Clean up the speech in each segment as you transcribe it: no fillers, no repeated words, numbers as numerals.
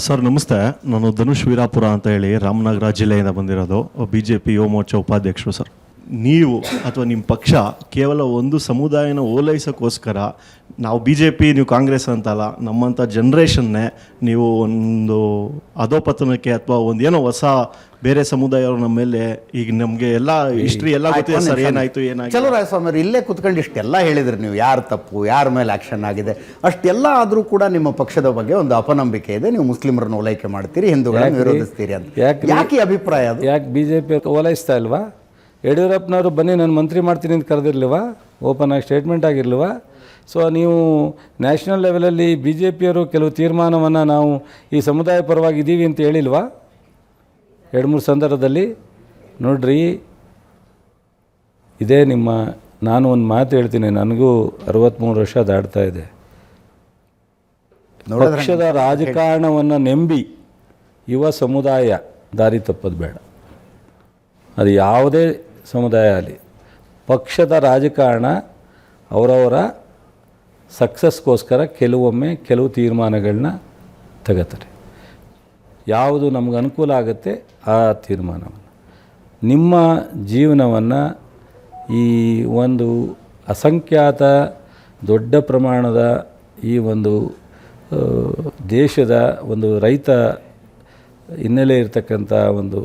Sir ನಮಸ್ತೆ. ನಾನು ಧನುಷ್ ವೀರಾಪುರ ಅಂತ ಹೇಳಿ ರಾಮನಗರ ಜಿಲ್ಲೆಯಿಂದ ಬಂದಿರೋದು. BJP ಯುವ ಮೋರ್ಚಾ ಉಪಾಧ್ಯಕ್ಷರು. ಸರ್, ನೀವು ಅಥವಾ ನಿಮ್ಮ ಪಕ್ಷ ಕೇವಲ ಒಂದು ಸಮುದಾಯನ ಓಲೈಸೋಕ್ಕೋಸ್ಕರ ನಾವು BJP ನೀವು ಕಾಂಗ್ರೆಸ್ ಅಂತಲ್ಲ, ನಮ್ಮಂಥ ಜನ್ರೇಷನ್ನೇ ನೀವು ಒಂದು ಅಧೋಪತನಕ್ಕೆ ಅಥವಾ ಒಂದೇನೋ ಹೊಸ ಬೇರೆ ಸಮುದಾಯವರು ನಮ್ಮ ಮೇಲೆ ಈಗ ನಮಗೆ ಎಲ್ಲ ಹಿಸ್ಟ್ರಿ ಎಲ್ಲ ಗೊತ್ತಿದೆ ಸರ್, ಏನಾಯಿತು ಏನಾಯಿತು. ಚಲುವರಾಯಸ್ವಾಮಿ ಅವರು ಇಲ್ಲೇ ಕುತ್ಕೊಂಡು ಇಷ್ಟೆಲ್ಲ ಹೇಳಿದ್ರಿ, ನೀವು ಯಾರು ತಪ್ಪು, ಯಾರ ಮೇಲೆ ಆ್ಯಕ್ಷನ್ ಆಗಿದೆ, ಅಷ್ಟೆಲ್ಲ ಆದರೂ ಕೂಡ ನಿಮ್ಮ ಪಕ್ಷದ ಬಗ್ಗೆ ಒಂದು ಅಪನಂಬಿಕೆ ಇದೆ. ನೀವು ಮುಸ್ಲಿಮರನ್ನು ಓಲೈಕೆ ಮಾಡ್ತೀರಿ, ಹಿಂದೂಗಳನ್ನು ವಿರೋಧಿಸ್ತೀರಿ ಅಂತ. ಯಾಕೆ ಅಭಿಪ್ರಾಯ ಅದು? ಯಾಕೆ BJP ಓಲೈಸ್ತಾ ಇಲ್ವಾ? ಯಡಿಯೂರಪ್ಪನವರು ಬನ್ನಿ ನಾನು ಮಂತ್ರಿ ಮಾಡ್ತೀನಿ ಅಂತ ಕರೆದಿರ್ಲಿವಾ? ಓಪನ್ ಆಗಿ ಸ್ಟೇಟ್ಮೆಂಟ್ ಆಗಿರ್ಲಿವಾ? ಸೊ ನೀವು ನ್ಯಾಷನಲ್ ಲೆವೆಲಲ್ಲಿ BJPಯವರು ಕೆಲವು ತೀರ್ಮಾನವನ್ನು ನಾವು ಈ ಸಮುದಾಯ ಪರವಾಗಿ ಇದ್ದೀವಿ ಅಂತ ಹೇಳಿಲ್ವಾ? 2-3 ಸಂದರ್ಭದಲ್ಲಿ ನೋಡ್ರಿ, ಇದೇ ನಿಮ್ಮ ನಾನು ಒಂದು ಮಾತು ಹೇಳ್ತೀನಿ, ನನಗೂ 63 ವರ್ಷ ದಾಟ್ತಾ ಇದೆ. ಪಕ್ಷದ ರಾಜಕಾರಣವನ್ನು ನಂಬಿ ಯುವ ಸಮುದಾಯ ದಾರಿ ತಪ್ಪೋದು ಬೇಡ. ಅದು ಯಾವುದೇ ಸಮುದಾಯ ಆಗಲಿ, ಪಕ್ಷದ ರಾಜಕಾರಣ ಅವರವರ ಸಕ್ಸಸ್ಗೋಸ್ಕರ ಕೆಲವೊಮ್ಮೆ ಕೆಲವು ತೀರ್ಮಾನಗಳನ್ನ ತಗೋತಾರೆ. ಯಾವುದು ನಮ್ಗೆ ಅನುಕೂಲ ಆಗುತ್ತೆ ಆ ತೀರ್ಮಾನವನ್ನು. ನಿಮ್ಮ ಜೀವನವನ್ನು ಈ ಒಂದು ಅಸಂಖ್ಯಾತ ದೊಡ್ಡ ಪ್ರಮಾಣದ ಈ ಒಂದು ದೇಶದ ಒಂದು ರೈತ ಹಿನ್ನೆಲೆ ಇರತಕ್ಕಂಥ ಒಂದು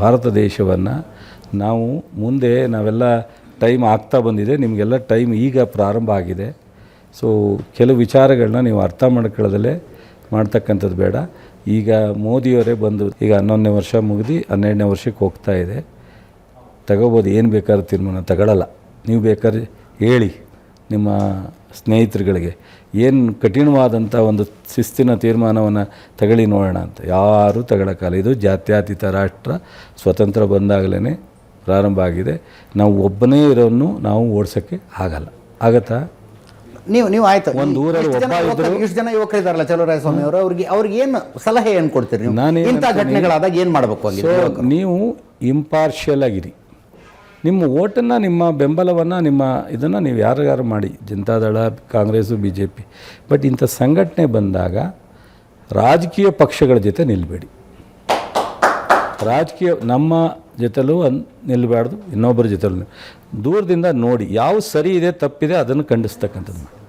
ಭಾರತ ದೇಶವನ್ನು ನಾವು ಮುಂದೆ ನಾವೆಲ್ಲ ಟೈಮ್ ಆಗ್ತಾ ಬಂದಿದೆ, ನಿಮಗೆಲ್ಲ ಟೈಮ್ ಈಗ ಪ್ರಾರಂಭ ಆಗಿದೆ. ಸೊ ಕೆಲವು ವಿಚಾರಗಳನ್ನ ನೀವು ಅರ್ಥ ಮಾಡ್ಕೊಳ್ಳೋದಲ್ಲೇ ಮಾಡ್ತಕ್ಕಂಥದ್ದು ಬೇಡ. ಈಗ ಮೋದಿಯವರೇ ಬಂದು ಈಗ 11ನೇ ವರ್ಷ ಮುಗಿದು 12ನೇ ವರ್ಷಕ್ಕೆ ಹೋಗ್ತಾ ಇದೆ. ತಗೋಬೋದು, ಏನು ಬೇಕಾದ್ರೂ ತೀರ್ಮಾನ ತಗೊಳ್ಳಲ್ಲ. ನೀವು ಬೇಕಾದ್ರೆ ಹೇಳಿ ನಿಮ್ಮ ಸ್ನೇಹಿತರುಗಳಿಗೆ ಏನು ಕಠಿಣವಾದಂಥ ಒಂದು ಶಿಸ್ತಿನ ತೀರ್ಮಾನವನ್ನು ತಗೊಳ್ಳಿ ನೋಡೋಣ ಅಂತ. ಯಾರೂ ತಗೊಳ್ಳೋಕ್ಕಲ್ಲ. ಇದು ಜಾತ್ಯತೀತ ರಾಷ್ಟ್ರ ಸ್ವತಂತ್ರ ಬಂದಾಗಲೇ ಪ್ರಾರಂಭ ಆಗಿದೆ. ನಾವು ಒಬ್ಬನೇ ಇರೋನು ನಾವು ಓಡಿಸೋಕ್ಕೆ ಆಗಲ್ಲ. ಆಗತ್ತಾ? ನೀವು ಆಯ್ತು, ಒಂದು ಊರಲ್ಲಿ ಇಷ್ಟು ಜನ ಯುವಕರಿದ್ದಾರಲ್ಲ ಚಲುವರಾಯಸ್ವಾಮಿ ಅವರು, ಅವ್ರಿಗೆ ಏನು ಸಲಹೆ ಏನು ಕೊಡ್ತೀರಿ? ಇಂಥ ಘಟನೆಗಳಾದಾಗ ಏನು ಮಾಡಬೇಕು? ನೀವು ಇಂಪಾರ್ಷಿಯಲ್ ಆಗಿರಿ. ನಿಮ್ಮ ಓಟನ್ನು, ನಿಮ್ಮ ಬೆಂಬಲವನ್ನು, ನಿಮ್ಮ ಇದನ್ನು ನೀವು ಯಾರು ಮಾಡಿ, ಜನತಾದಳ, ಕಾಂಗ್ರೆಸ್ಸು, BJP. ಬಟ್ ಇಂಥ ಸಂಘಟನೆ ಬಂದಾಗ ರಾಜಕೀಯ ಪಕ್ಷಗಳ ಜೊತೆ ನಿಲ್ಲಬೇಡಿ. ರಾಜಕೀಯ ನಮ್ಮ ಜೊತೆಲೂ ನಿಲ್ಲಬಾರ್ದು, ಇನ್ನೊಬ್ಬರ ಜೊತೆಲೂ ದೂರದಿಂದ ನೋಡಿ ಯಾವ ಸರಿ ಇದೆ ತಪ್ಪಿದೆ ಅದನ್ನು ಖಂಡಿಸ್ತಕ್ಕಂಥದ್ದು ಮಾಡಿ.